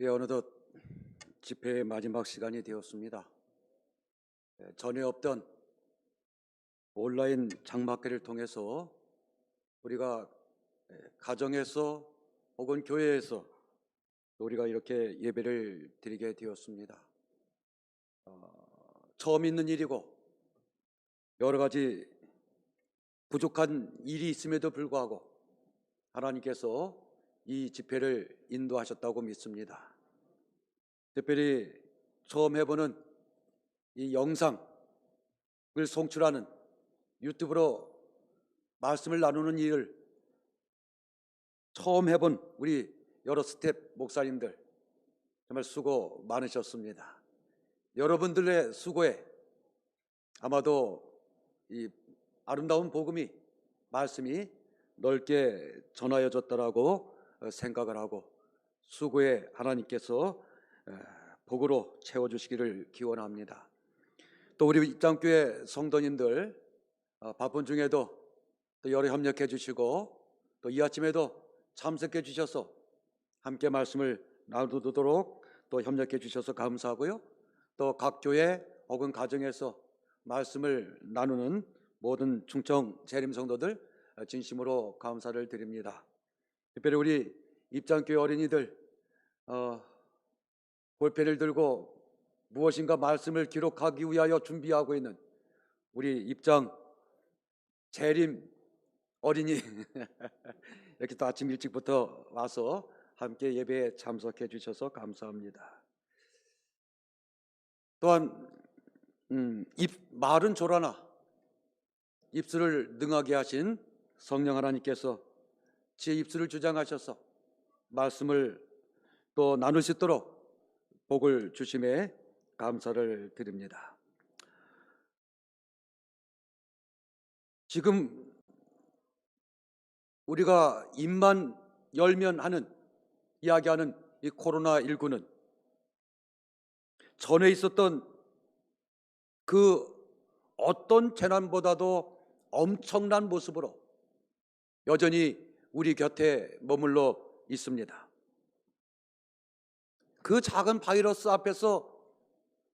어느덧 집회의 마지막 시간이 되었습니다. 전에 없던 온라인 장막회를 통해서 우리가 가정에서 혹은 교회에서 우리가 이렇게 예배를 드리게 되었습니다. 처음 있는 일이고 여러 가지 부족한 일이 있음에도 불구하고 하나님께서 이 집회를 인도하셨다고 믿습니다. 특별히 처음 해보는 이 영상을 송출하는 유튜브로 말씀을 나누는 일을 처음 해본 우리 여러 스텝 목사님들 정말 수고 많으셨습니다. 여러분들의 수고에 아마도 이 아름다운 복음이 말씀이 넓게 전하여졌다라고 생각을 하고 수고에 하나님께서 복으로 채워주시기를 기원합니다. 또 우리 입장교회 성도님들 바쁜 중에도 또 여러 협력해 주시고 또 이 아침에도 참석해 주셔서 함께 말씀을 나누도록 또 협력해 주셔서 감사하고요. 또 각 교회 혹은 가정에서 말씀을 나누는 모든 충청 재림 성도들 진심으로 감사를 드립니다. 특별히 우리 입장교회 어린이들 볼펜을 들고 무엇인가 말씀을 기록하기 위하여 준비하고 있는 우리 입장 재림 어린이 이렇게 또 아침 일찍부터 와서 함께 예배에 참석해 주셔서 감사합니다. 또한 말은 조라나 입술을 능하게 하신 성령 하나님께서 제 입술을 주장하셔서 말씀을 또 나눌 수 있도록 복을 주심에 감사를 드립니다. 지금 우리가 입만 열면 하는 이야기하는 이 코로나19는 전에 있었던 그 어떤 재난보다도 엄청난 모습으로 여전히 우리 곁에 머물러 있습니다. 그 작은 바이러스 앞에서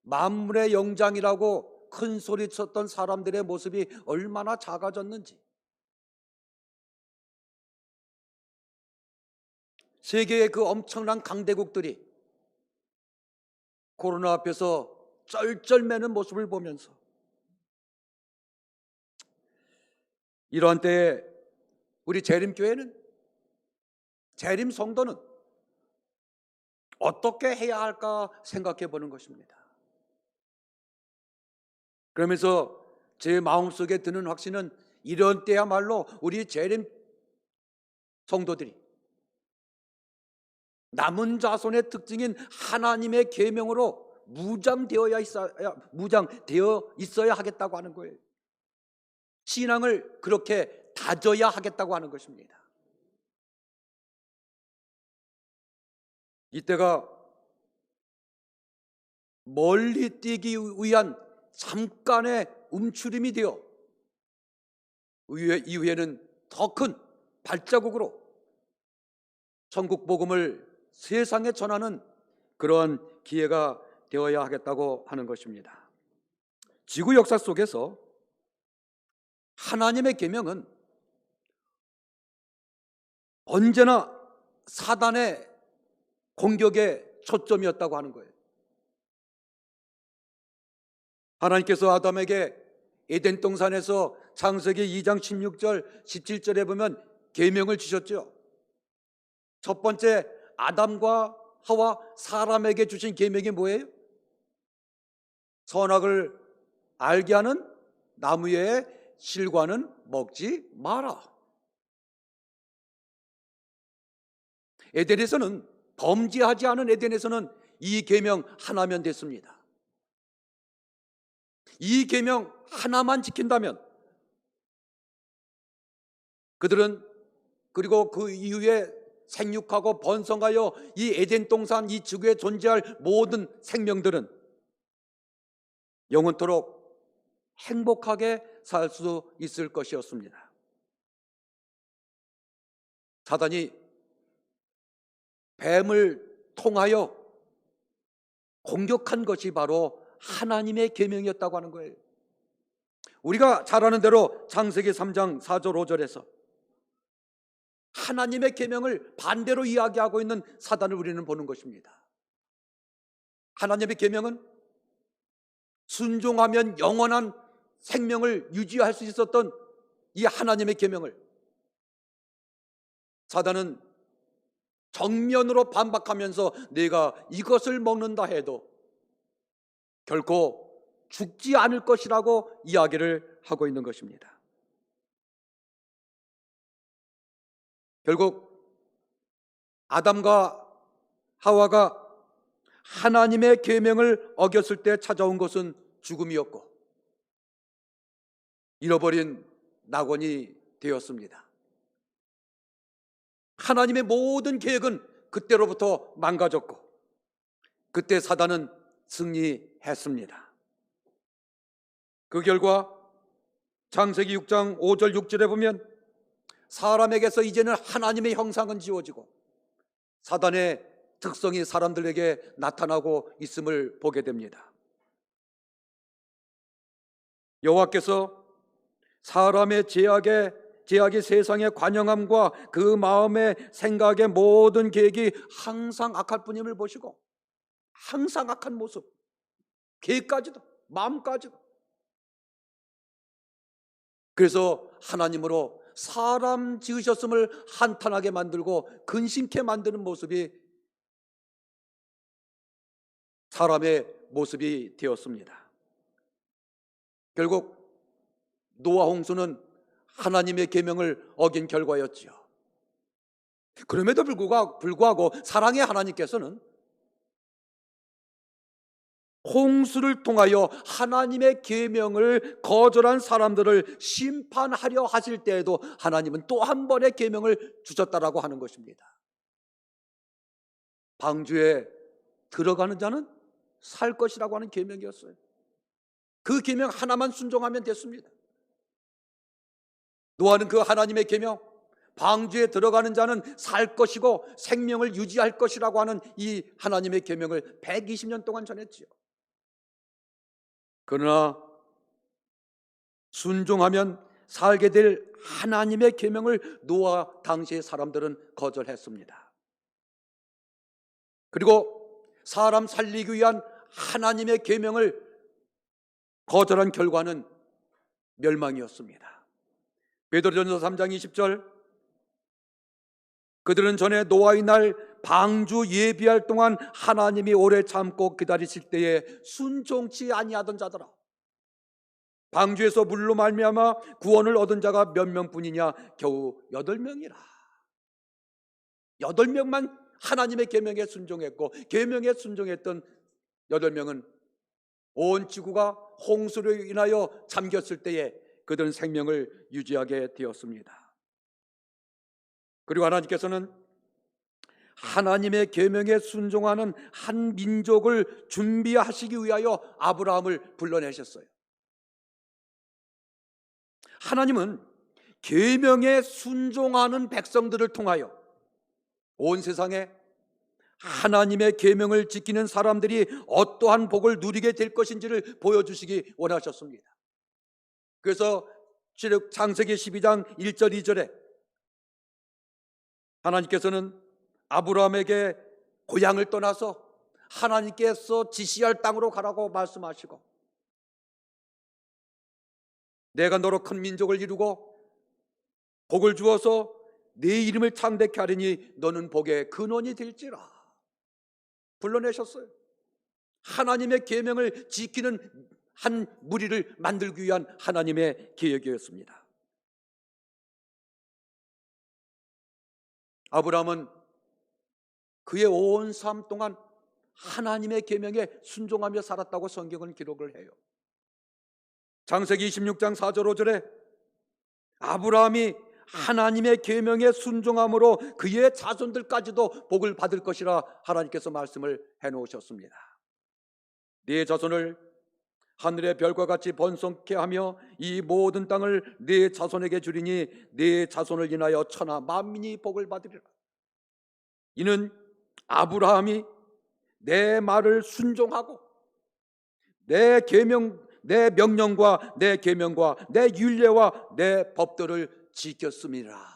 만물의 영장이라고 큰 소리 쳤던 사람들의 모습이 얼마나 작아졌는지, 세계의 그 엄청난 강대국들이 코로나 앞에서 쩔쩔매는 모습을 보면서 이러한 때에 우리 재림교회는, 재림 성도는 어떻게 해야 할까 생각해 보는 것입니다. 그러면서 제 마음속에 드는 확신은 이런 때야말로 우리 재림 성도들이 남은 자손의 특징인 하나님의 계명으로 무장되어 있어야 하겠다고 하는 거예요. 신앙을 그렇게 다져야 하겠다고 하는 것입니다. 이때가 멀리 뛰기 위한 잠깐의 움츠림이 되어 이후에는 더 큰 발자국으로 천국 복음을 세상에 전하는 그러한 기회가 되어야 하겠다고 하는 것입니다. 지구 역사 속에서 하나님의 계명은 언제나 사단의 공격의 초점이었다고 하는 거예요. 하나님께서 아담에게 에덴 동산에서 창세기 2장 16절 17절에 보면 계명을 주셨죠. 첫 번째 아담과 하와 사람에게 주신 계명이 뭐예요? 선악을 알게 하는 나무의 실과는 먹지 마라. 에덴에서는, 범죄하지 않은 에덴에서는 이 계명 하나면 됐습니다. 이 계명 하나만 지킨다면 그들은, 그리고 그 이후에 생육하고 번성하여 이 에덴 동산, 이 지구에 존재할 모든 생명들은 영원토록 행복하게 살 수 있을 것이었습니다. 사단이 뱀을 통하여 공격한 것이 바로 하나님의 계명이었다고 하는 거예요. 우리가 잘 아는 대로 창세기 3장 4절 5절에서 하나님의 계명을 반대로 이야기하고 있는 사단을 우리는 보는 것입니다. 하나님의 계명은 순종하면 영원한 생명을 유지할 수 있었던 이 하나님의 계명을 사단은 정면으로 반박하면서 내가 이것을 먹는다 해도 결코 죽지 않을 것이라고 이야기를 하고 있는 것입니다. 결국 아담과 하와가 하나님의 계명을 어겼을 때 찾아온 것은 죽음이었고 잃어버린 낙원이 되었습니다. 하나님의 모든 계획은 그때로부터 망가졌고 그때 사단은 승리했습니다. 그 결과 창세기 6장 5절 6절에 보면 사람에게서 이제는 하나님의 형상은 지워지고 사단의 특성이 사람들에게 나타나고 있음을 보게 됩니다. 여호와께서 사람의 제약이 세상의 관영함과 그 마음의 생각의 모든 계획이 항상 악할 뿐임을 보시고 항상 악한 모습, 계획까지도 마음까지도 그래서 하나님으로 사람 지으셨음을 한탄하게 만들고 근심케 만드는 모습이 사람의 모습이 되었습니다. 결국 노아 홍수는 하나님의 계명을 어긴 결과였지요. 그럼에도 불구하고 사랑의 하나님께서는 홍수를 통하여 하나님의 계명을 거절한 사람들을 심판하려 하실 때에도 하나님은 또 한 번의 계명을 주셨다라고 하는 것입니다. 방주에 들어가는 자는 살 것이라고 하는 계명이었어요. 그 계명 하나만 순종하면 됐습니다. 노아는 그 하나님의 계명, 방주에 들어가는 자는 살 것이고 생명을 유지할 것이라고 하는 이 하나님의 계명을 120년 동안 전했지요. 그러나 순종하면 살게 될 하나님의 계명을 노아 당시의 사람들은 거절했습니다. 그리고 사람 살리기 위한 하나님의 계명을 거절한 결과는 멸망이었습니다. 베드로전서 3장 20절 그들은 전에 노아의 날 방주 예비할 동안 하나님이 오래 참고 기다리실 때에 순종치 아니하던 자더라. 방주에서 물로 말미암아 구원을 얻은 자가 몇 명뿐이냐? 겨우 8명이라. 8명만 하나님의 계명에 순종했고 계명에 순종했던 8명은 온 지구가 홍수로 인하여 잠겼을 때에 그들은 생명을 유지하게 되었습니다. 그리고 하나님께서는 하나님의 계명에 순종하는 한 민족을 준비하시기 위하여 아브라함을 불러내셨어요. 하나님은 계명에 순종하는 백성들을 통하여 온 세상에 하나님의 계명을 지키는 사람들이 어떠한 복을 누리게 될 것인지를 보여주시기 원하셨습니다. 그래서 창세기 12장 1절 2절에 하나님께서는 아브라함에게 고향을 떠나서 하나님께서 지시할 땅으로 가라고 말씀하시고 내가 너로 큰 민족을 이루고 복을 주어서 네 이름을 창대케 하리니 너는 복의 근원이 될지라 불러내셨어요. 하나님의 계명을 지키는 한 무리를 만들기 위한 하나님의 계획이었습니다. 아브라함은 그의 온 삶 동안 하나님의 계명에 순종하며 살았다고 성경은 기록을 해요. 창세기 26장 4절 5절에 아브라함이 하나님의 계명에 순종함으로 그의 자손들까지도 복을 받을 것이라 하나님께서 말씀을 해놓으셨습니다. 네 자손을 하늘의 별과 같이 번성케 하며 이 모든 땅을 네 자손에게 주리니 네 자손을 인하여 천하 만민이 복을 받으리라. 이는 아브라함이 내 말을 순종하고 내 명령과 내 계명과 내 율례와 내 법도를 지켰습니다.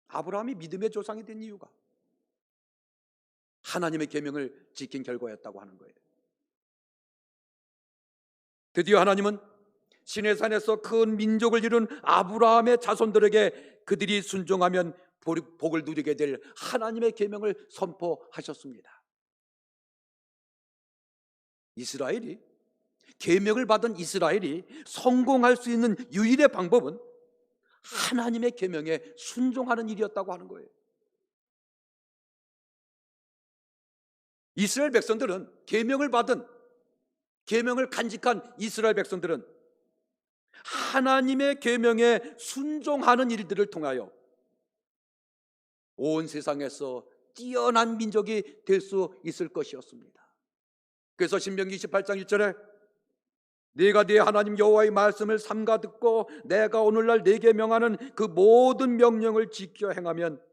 아브라함이 믿음의 조상이 된 이유가 하나님의 계명을 지킨 결과였다고 하는 거예요. 드디어 하나님은 시내산에서 큰 민족을 이룬 아브라함의 자손들에게 그들이 순종하면 복을 누리게 될 하나님의 계명을 선포하셨습니다. 계명을 받은 이스라엘이 성공할 수 있는 유일의 방법은 하나님의 계명에 순종하는 일이었다고 하는 거예요. 이스라엘 백성들은 계명을 간직한 이스라엘 백성들은 하나님의 계명에 순종하는 일들을 통하여 온 세상에서 뛰어난 민족이 될 수 있을 것이었습니다. 그래서 신명기 28장 1절에 네가 네 하나님 여호와의 말씀을 삼가 듣고 내가 오늘날 네게 명하는 그 모든 명령을 지켜 행하면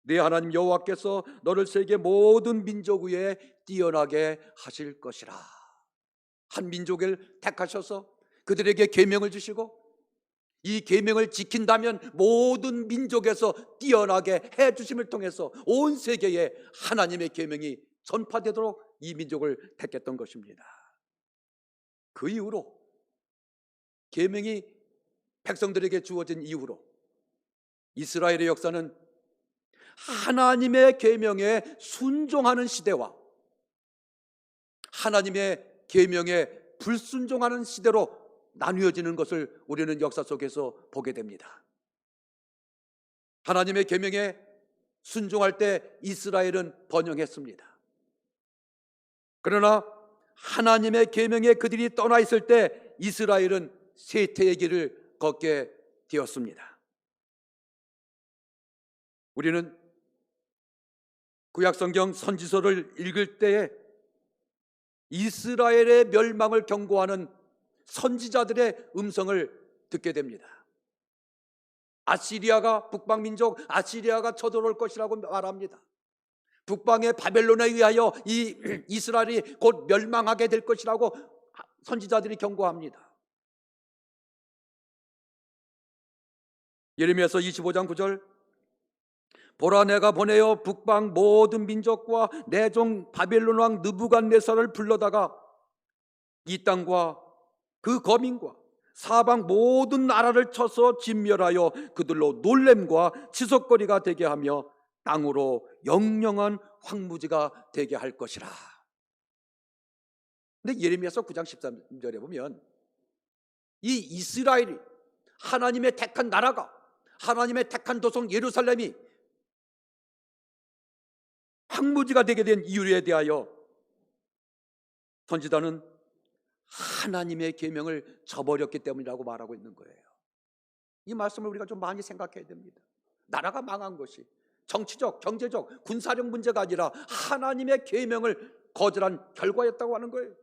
네 하나님 여호와께서 너를 세계 모든 민족 위에 뛰어나게 하실 것이라. 한 민족을 택하셔서 그들에게 계명을 주시고 이 계명을 지킨다면 모든 민족에서 뛰어나게 해주심을 통해서 온 세계에 하나님의 계명이 전파되도록 이 민족을 택했던 것입니다. 그 이후로 계명이 백성들에게 주어진 이후로 이스라엘의 역사는 하나님의 계명에 순종하는 시대와 하나님의 계명에 불순종하는 시대로 나뉘어지는 것을 우리는 역사 속에서 보게 됩니다. 하나님의 계명에 순종할 때 이스라엘은 번영했습니다. 그러나 하나님의 계명에 그들이 떠나 있을 때 이스라엘은 쇠퇴의 길을 걷게 되었습니다. 우리는 구약성경 선지서를 읽을 때에 이스라엘의 멸망을 경고하는 선지자들의 음성을 듣게 됩니다. 북방민족 아시리아가 쳐들어올 것이라고 말합니다. 북방의 바벨론에 의하여 이 이스라엘이 곧 멸망하게 될 것이라고 선지자들이 경고합니다. 예레미야서 25장 9절 보라 내가 보내어 북방 모든 민족과 내 종 바벨론 왕 느부갓네살을 불러다가 이 땅과 그 거민과 사방 모든 나라를 쳐서 진멸하여 그들로 놀램과 치솟거리가 되게 하며 땅으로 영영한 황무지가 되게 할 것이라. 근데 예레미야서 9장 13절에 보면 이 이스라엘이 하나님의 택한 나라가 하나님의 택한 도성 예루살렘이 황무지가 되게 된 이유에 대하여 선지자는 하나님의 계명을 저버렸기 때문이라고 말하고 있는 거예요. 이 말씀을 우리가 좀 많이 생각해야 됩니다. 나라가 망한 것이 정치적, 경제적, 군사력 문제가 아니라 하나님의 계명을 거절한 결과였다고 하는 거예요.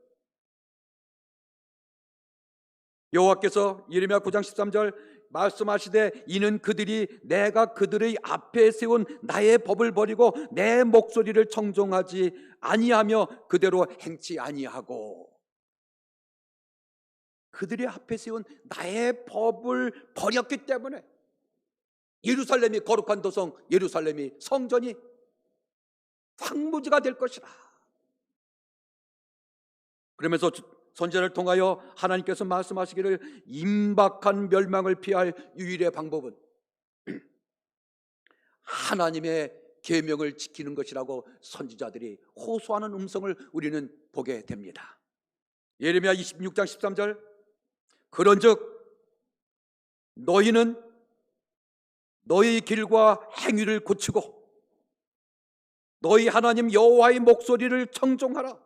여호와께서 예레미야 9장 13절 말씀하시되 이는 그들이 내가 그들의 앞에 세운 나의 법을 버리고 내 목소리를 청종하지 아니하며 그대로 행치 아니하고, 그들의 앞에 세운 나의 법을 버렸기 때문에 예루살렘이 거룩한 도성, 예루살렘이 성전이 황무지가 될 것이라. 그러면서 선지자를 통하여 하나님께서 말씀하시기를 임박한 멸망을 피할 유일의 방법은 하나님의 계명을 지키는 것이라고 선지자들이 호소하는 음성을 우리는 보게 됩니다. 예레미야 26장 13절 그런즉 너희는 너희 길과 행위를 고치고 너희 하나님 여호와의 목소리를 청종하라.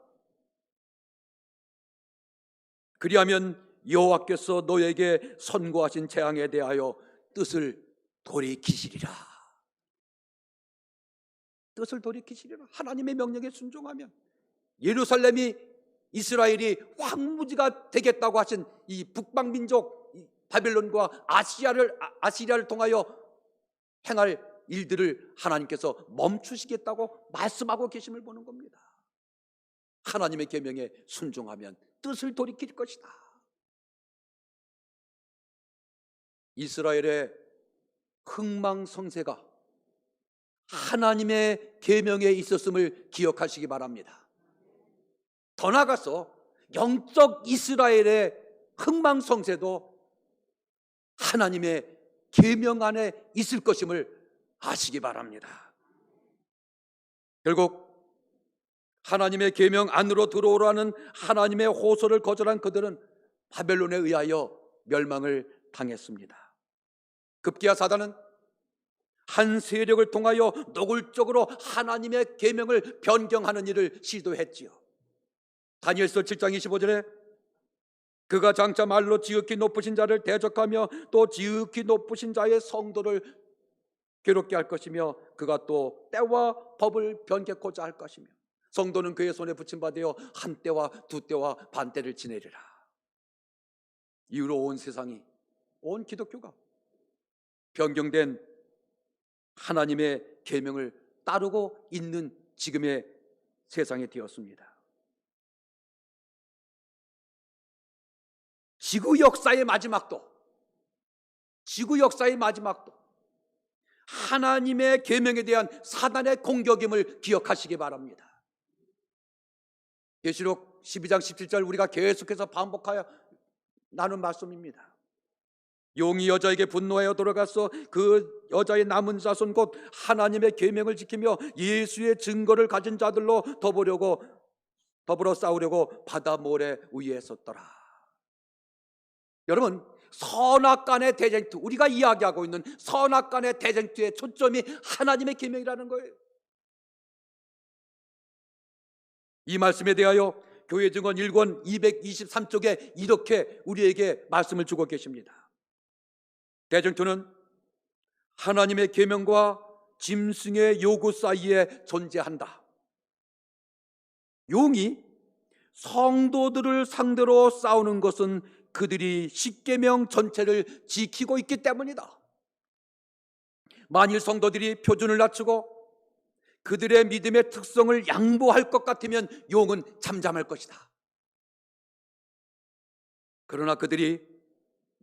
그리하면 여호와께서 너에게 선고하신 재앙에 대하여 뜻을 돌이키시리라. 뜻을 돌이키시리라. 하나님의 명령에 순종하면 예루살렘이 이스라엘이 황무지가 되겠다고 하신 이 북방민족 바벨론과 아시리아를 통하여 행할 일들을 하나님께서 멈추시겠다고 말씀하고 계심을 보는 겁니다. 하나님의 계명에 순종하면 뜻을 돌이킬 것이다. 이스라엘의 흥망성쇠가 하나님의 계명에 있었음을 기억하시기 바랍니다. 더 나아가서 영적 이스라엘의 흥망성쇠도 하나님의 계명 안에 있을 것임을 아시기 바랍니다. 결국 하나님의 계명 안으로 들어오라는 하나님의 호소를 거절한 그들은 바벨론에 의하여 멸망을 당했습니다. 급기야 사단은 한 세력을 통하여 노골적으로 하나님의 계명을 변경하는 일을 시도했지요. 다니엘서 7장 25절에 그가 장차 말로 지극히 높으신 자를 대적하며 또 지극히 높으신 자의 성도를 괴롭게 할 것이며 그가 또 때와 법을 변개코자 할 것이며 성도는 그의 손에 붙임받아 한 때와 두 때와 반 때를 지내리라. 이후로 온 세상이, 온 기독교가 변경된 하나님의 계명을 따르고 있는 지금의 세상이 되었습니다. 지구 역사의 마지막도 하나님의 계명에 대한 사단의 공격임을 기억하시기 바랍니다. 계시록 12장 17절 우리가 계속해서 반복하여 나눈 말씀입니다. 용이 여자에게 분노하여 돌아가서 그 여자의 남은 자손 곧 하나님의 계명을 지키며 예수의 증거를 가진 자들로 더불어 싸우려고 바다 모래 위에 섰더라. 여러분, 선악간의 대쟁투, 우리가 이야기하고 있는 선악간의 대쟁투의 초점이 하나님의 계명이라는 거예요. 이 말씀에 대하여 교회 증언 1권 223쪽에 이렇게 우리에게 말씀을 주고 계십니다. 대쟁투는 하나님의 계명과 짐승의 요구 사이에 존재한다. 용이 성도들을 상대로 싸우는 것은 그들이 십계명 전체를 지키고 있기 때문이다. 만일 성도들이 표준을 낮추고 그들의 믿음의 특성을 양보할 것 같으면 용은 잠잠할 것이다. 그러나 그들이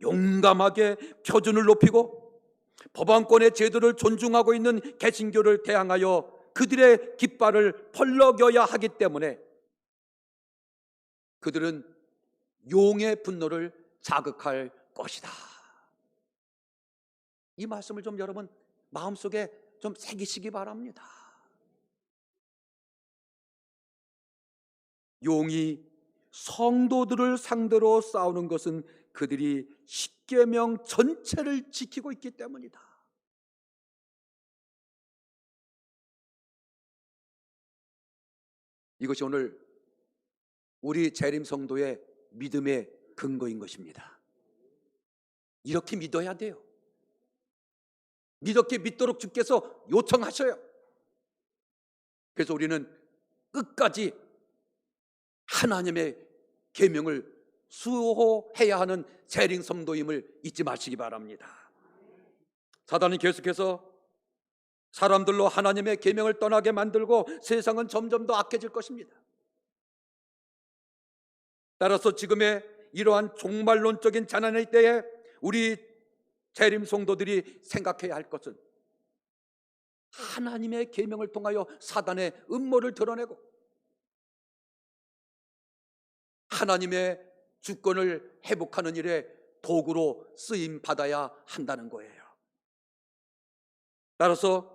용감하게 표준을 높이고 법안권의 제도를 존중하고 있는 개신교를 대항하여 그들의 깃발을 펄럭여야 하기 때문에 그들은 용의 분노를 자극할 것이다. 이 말씀을 좀 여러분 마음속에 좀 새기시기 바랍니다. 용이 성도들을 상대로 싸우는 것은 그들이 십계명 전체를 지키고 있기 때문이다. 이것이 오늘 우리 재림 성도의 믿음의 근거인 것입니다. 이렇게 믿어야 돼요. 이렇게 믿도록 주께서 요청하셔요. 그래서 우리는 끝까지 하나님의 계명을 수호해야 하는 재림 성도임을 잊지 마시기 바랍니다. 사단은 계속해서 사람들로 하나님의 계명을 떠나게 만들고 세상은 점점 더 악해질 것입니다. 따라서 지금의 이러한 종말론적인 재난의 때에 우리 재림 성도들이 생각해야 할 것은 하나님의 계명을 통하여 사단의 음모를 드러내고 하나님의 주권을 회복하는 일에 도구로 쓰임 받아야 한다는 거예요. 따라서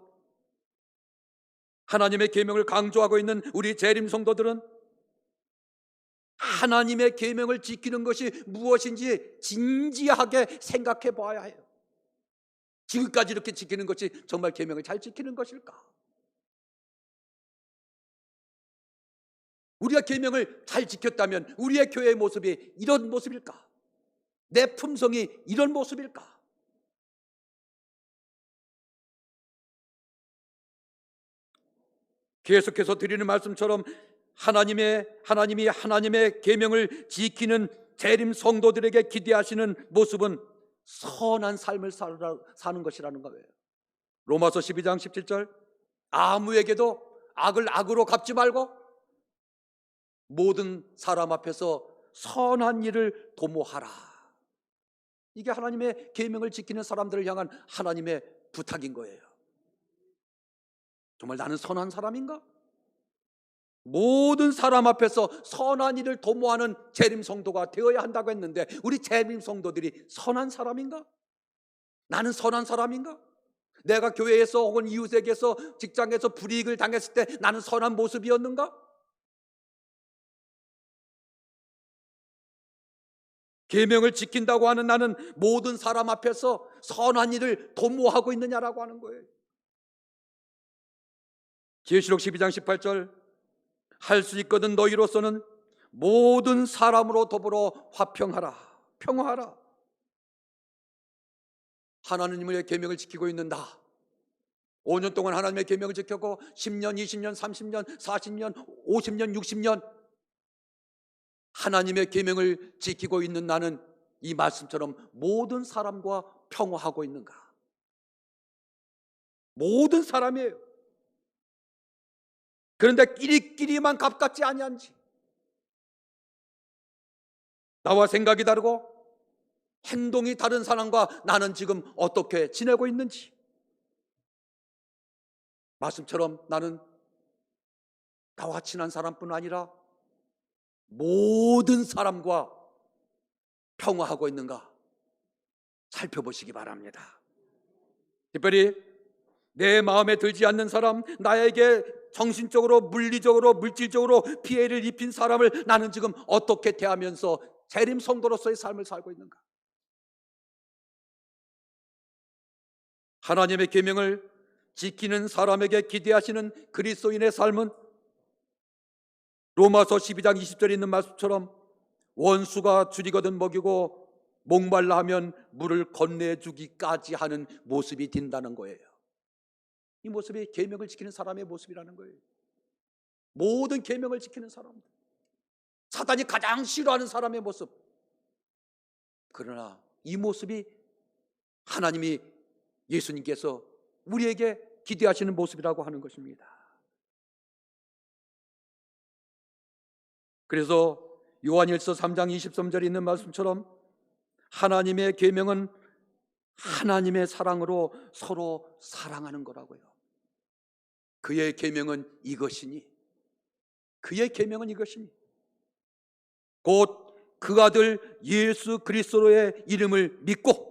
하나님의 계명을 강조하고 있는 우리 재림 성도들은 하나님의 계명을 지키는 것이 무엇인지 진지하게 생각해 봐야 해요. 지금까지 이렇게 지키는 것이 정말 계명을 잘 지키는 것일까? 우리가 계명을 잘 지켰다면 우리의 교회의 모습이 이런 모습일까? 내 품성이 이런 모습일까? 계속해서 드리는 말씀처럼 하나님이 하나님의 계명을 지키는 재림 성도들에게 기대하시는 모습은 선한 삶을 사는 것이라는 거예요. 로마서 12장 17절, 아무에게도 악을 악으로 갚지 말고 모든 사람 앞에서 선한 일을 도모하라. 이게 하나님의 계명을 지키는 사람들을 향한 하나님의 부탁인 거예요. 정말 나는 선한 사람인가? 모든 사람 앞에서 선한 일을 도모하는 재림 성도가 되어야 한다고 했는데, 우리 재림 성도들이 선한 사람인가? 나는 선한 사람인가? 내가 교회에서 혹은 이웃에게서, 직장에서 불이익을 당했을 때 나는 선한 모습이었는가? 계명을 지킨다고 하는 나는 모든 사람 앞에서 선한 일을 도모하고 있느냐라고 하는 거예요. 계시록 12장 18절, 할 수 있거든 너희로서는 모든 사람으로 더불어 화평하라, 평화하라. 하나님의 계명을 지키고 있는 나, 5년 동안 하나님의 계명을 지켰고 10년, 20년, 30년, 40년, 50년, 60년 하나님의 계명을 지키고 있는 나는 이 말씀처럼 모든 사람과 평화하고 있는가? 모든 사람이에요. 그런데 끼리끼리만 가깝지 아니한지, 나와 생각이 다르고 행동이 다른 사람과 나는 지금 어떻게 지내고 있는지, 말씀처럼 나는 나와 친한 사람뿐 아니라 모든 사람과 평화하고 있는가 살펴보시기 바랍니다. 특별히 내 마음에 들지 않는 사람, 나에게 정신적으로, 물리적으로, 물질적으로 피해를 입힌 사람을 나는 지금 어떻게 대하면서 재림 성도로서의 삶을 살고 있는가? 하나님의 계명을 지키는 사람에게 기대하시는 그리스도인의 삶은 로마서 12장 20절에 있는 말씀처럼 원수가 줄이거든 먹이고 목말라 하면 물을 건네주기까지 하는 모습이 된다는 거예요. 이 모습이 계명을 지키는 사람의 모습이라는 거예요. 모든 계명을 지키는 사람들, 사단이 가장 싫어하는 사람의 모습. 그러나 이 모습이 하나님이, 예수님께서 우리에게 기대하시는 모습이라고 하는 것입니다. 그래서 요한일서 3장 23절에 있는 말씀처럼 하나님의 계명은 하나님의 사랑으로 서로 사랑하는 거라고요. 그의 계명은 이것이니, 그의 계명은 이것이니 곧 그 아들 예수 그리스도의 이름을 믿고,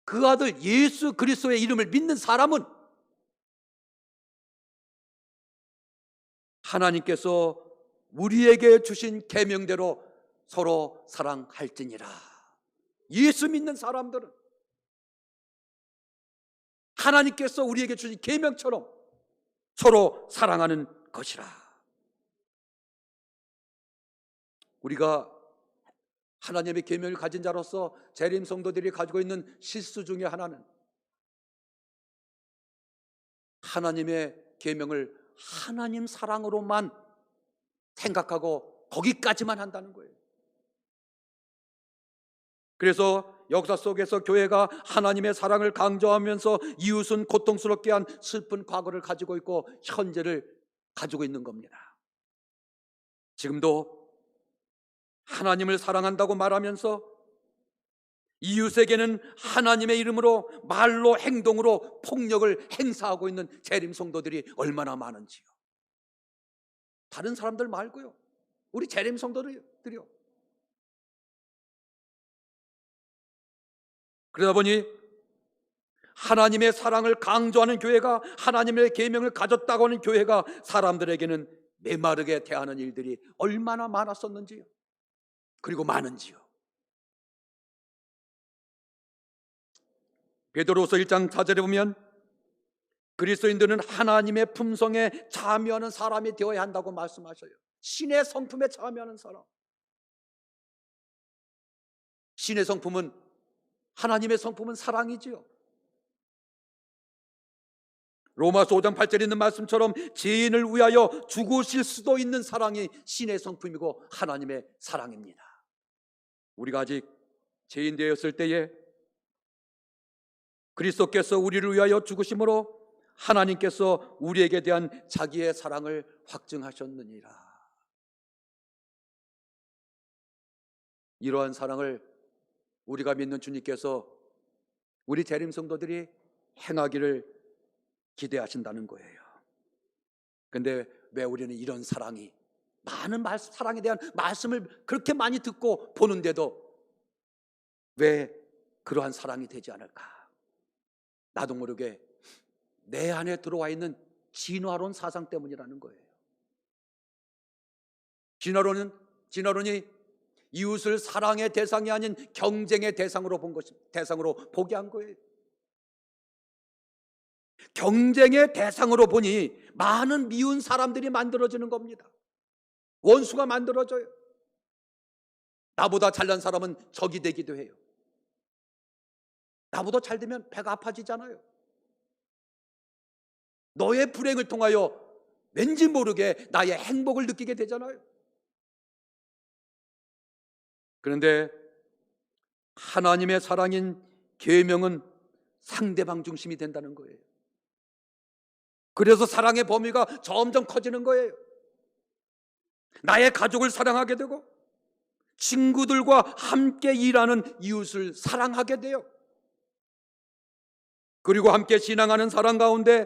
그 아들 예수 그리스도의 이름을 믿는 사람은 하나님께서 우리에게 주신 계명대로 서로 사랑할지니라. 예수 믿는 사람들은 하나님께서 우리에게 주신 계명처럼 서로 사랑하는 것이라. 우리가 하나님의 계명을 가진 자로서 재림 성도들이 가지고 있는 실수 중에 하나는 하나님의 계명을 하나님 사랑으로만 생각하고 거기까지만 한다는 거예요. 그래서 역사 속에서 교회가 하나님의 사랑을 강조하면서 이웃은 고통스럽게 한 슬픈 과거를 가지고 있고 현재를 가지고 있는 겁니다. 지금도 하나님을 사랑한다고 말하면서 이웃에게는 하나님의 이름으로 말로 행동으로 폭력을 행사하고 있는 재림 성도들이 얼마나 많은지요. 다른 사람들 말고요, 우리 재림 성도들이요. 그러다 보니 하나님의 사랑을 강조하는 교회가, 하나님의 계명을 가졌다고 하는 교회가 사람들에게는 메마르게 대하는 일들이 얼마나 많았었는지요. 그리고 많은지요. 베드로서 1장 4절에 보면 그리스도인들은 하나님의 품성에 참여하는 사람이 되어야 한다고 말씀하셔요. 신의 성품에 참여하는 사람. 신의 성품은, 하나님의 성품은 사랑이지요. 로마서 5장 8절에 있는 말씀처럼 죄인을 위하여 죽으실 수도 있는 사랑이 신의 성품이고 하나님의 사랑입니다. 우리가 아직 죄인 되었을 때에 그리스도께서 우리를 위하여 죽으심으로 하나님께서 우리에게 대한 자기의 사랑을 확증하셨느니라. 이러한 사랑을 우리가 믿는 주님께서 우리 재림 성도들이 행하기를 기대하신다는 거예요. 근데 왜 우리는 이런 사랑이, 많은 사랑에 대한 말씀을 그렇게 많이 듣고 보는데도 왜 그러한 사랑이 되지 않을까? 나도 모르게 내 안에 들어와 있는 진화론 사상 때문이라는 거예요. 진화론이 이웃을 사랑의 대상이 아닌 경쟁의 대상으로 보게 한 거예요. 경쟁의 대상으로 보니 많은 미운 사람들이 만들어지는 겁니다. 원수가 만들어져요. 나보다 잘난 사람은 적이 되기도 해요. 나보다 잘 되면 배가 아파지잖아요. 너의 불행을 통하여 왠지 모르게 나의 행복을 느끼게 되잖아요. 그런데 하나님의 사랑인 계명은 상대방 중심이 된다는 거예요. 그래서 사랑의 범위가 점점 커지는 거예요. 나의 가족을 사랑하게 되고 친구들과 함께 일하는 이웃을 사랑하게 돼요. 그리고 함께 신앙하는 사람 가운데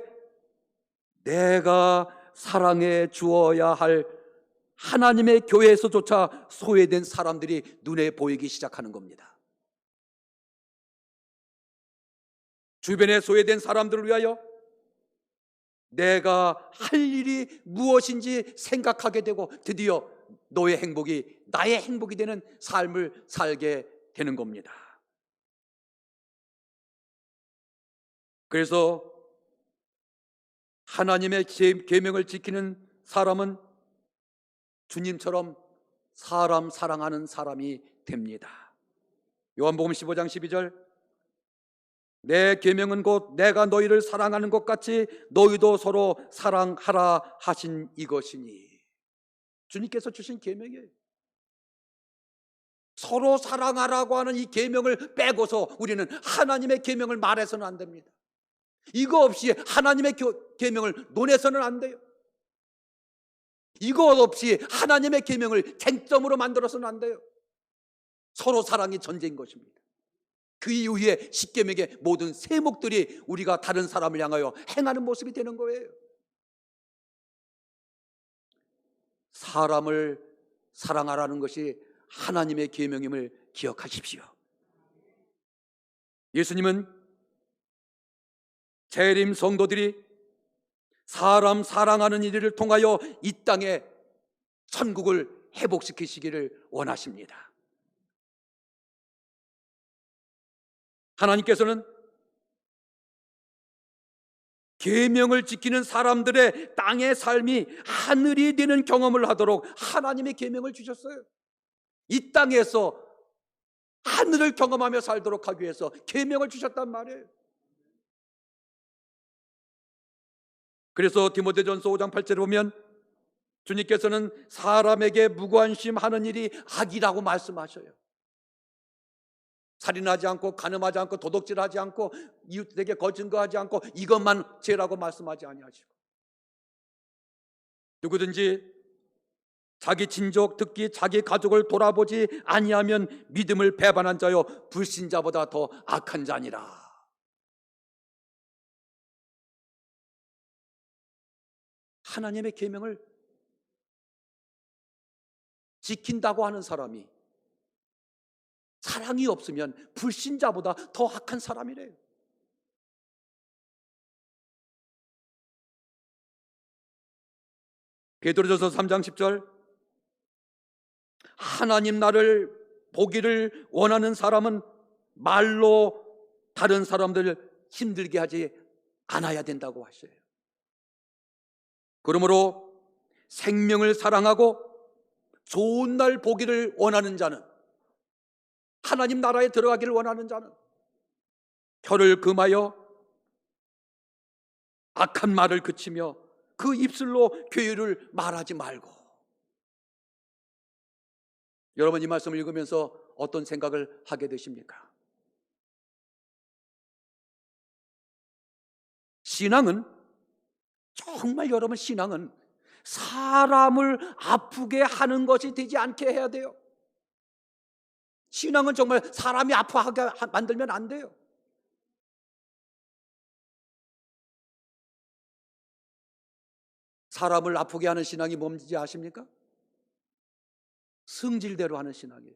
내가 사랑해 주어야 할 하나님의 교회에서조차 소외된 사람들이 눈에 보이기 시작하는 겁니다. 주변에 소외된 사람들을 위하여 내가 할 일이 무엇인지 생각하게 되고 드디어 너의 행복이 나의 행복이 되는 삶을 살게 되는 겁니다. 그래서 하나님의 계명을 지키는 사람은 주님처럼 사람 사랑하는 사람이 됩니다. 요한복음 15장 12절, 내 계명은 곧 내가 너희를 사랑하는 것 같이 너희도 서로 사랑하라 하신 이것이니. 주님께서 주신 계명이에요. 서로 사랑하라고 하는 이 계명을 빼고서 우리는 하나님의 계명을 말해서는 안 됩니다. 이거 없이 하나님의 계명을 논해서는 안 돼요. 이거 없이 하나님의 계명을 쟁점으로 만들어서는 안 돼요. 서로 사랑이 전제인 것입니다. 그 이후에 십계명의 모든 세목들이 우리가 다른 사람을 향하여 행하는 모습이 되는 거예요. 사람을 사랑하라는 것이 하나님의 계명임을 기억하십시오. 예수님은 재림 성도들이 사람 사랑하는 일을 통하여 이 땅에 천국을 회복시키시기를 원하십니다. 하나님께서는 계명을 지키는 사람들의 땅의 삶이 하늘이 되는 경험을 하도록 하나님의 계명을 주셨어요. 이 땅에서 하늘을 경험하며 살도록 하기 위해서 계명을 주셨단 말이에요. 그래서 디모데전서 5장 8절에 보면 주님께서는 사람에게 무관심하는 일이 악이라고 말씀하셔요. 살인하지 않고 간음하지 않고 도둑질하지 않고 이웃에게 거짓거하지 않고 이것만 죄라고 말씀하지 아니하시고, 누구든지 자기 친족 특히 자기 가족을 돌아보지 아니하면 믿음을 배반한 자여 불신자보다 더 악한 자니라. 하나님의 계명을 지킨다고 하는 사람이 사랑이 없으면 불신자보다 더 악한 사람이래요. 베드로전서 3장 10절, 하나님 나를 보기를 원하는 사람은 말로 다른 사람들 힘들게 하지 않아야 된다고 하셔요. 그러므로 생명을 사랑하고 좋은 날 보기를 원하는 자는, 하나님 나라에 들어가기를 원하는 자는 혀를 금하여 악한 말을 그치며 그 입술로 괴유를 말하지 말고. 여러분, 이 말씀을 읽으면서 어떤 생각을 하게 되십니까? 신앙은 정말 여러분, 신앙은 사람을 아프게 하는 것이 되지 않게 해야 돼요. 신앙은 정말 사람이 아파하게 만들면 안 돼요. 사람을 아프게 하는 신앙이 뭔지 아십니까? 성질대로 하는 신앙이에요.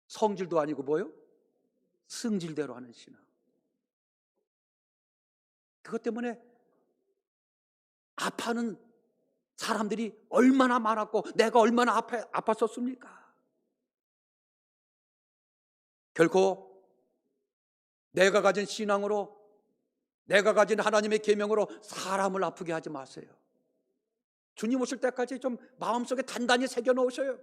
성질도 아니고 뭐요? 성질대로 하는 신앙. 그것 때문에 아파하는 사람들이 얼마나 많았고 내가 얼마나 아팠었습니까? 결코 내가 가진 신앙으로, 내가 가진 하나님의 계명으로 사람을 아프게 하지 마세요. 주님 오실 때까지 좀 마음속에 단단히 새겨 놓으셔요.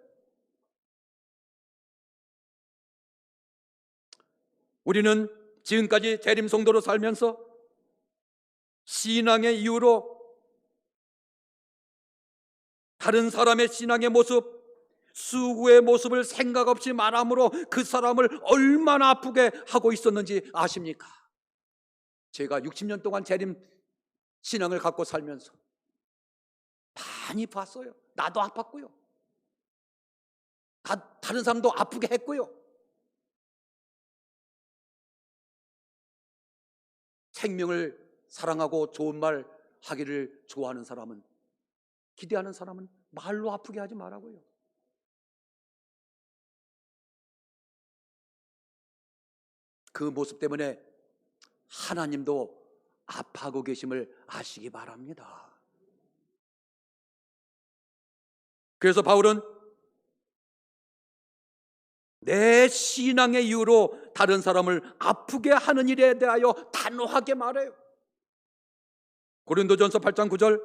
우리는 지금까지 재림 성도로 살면서 신앙의 이유로 다른 사람의 신앙의 모습, 수구의 모습을 생각 없이 말함으로 그 사람을 얼마나 아프게 하고 있었는지 아십니까? 제가 60년 동안 재림 신앙을 갖고 살면서 많이 봤어요. 나도 아팠고요. 다른 사람도 아프게 했고요. 생명을 사랑하고 좋은 말 하기를 좋아하는 사람은, 기대하는 사람은 말로 아프게 하지 말라고요. 그 모습 때문에 하나님도 아파하고 계심을 아시기 바랍니다. 그래서 바울은 내 신앙의 이유로 다른 사람을 아프게 하는 일에 대하여 단호하게 말해요. 고린도전서 8장 9절,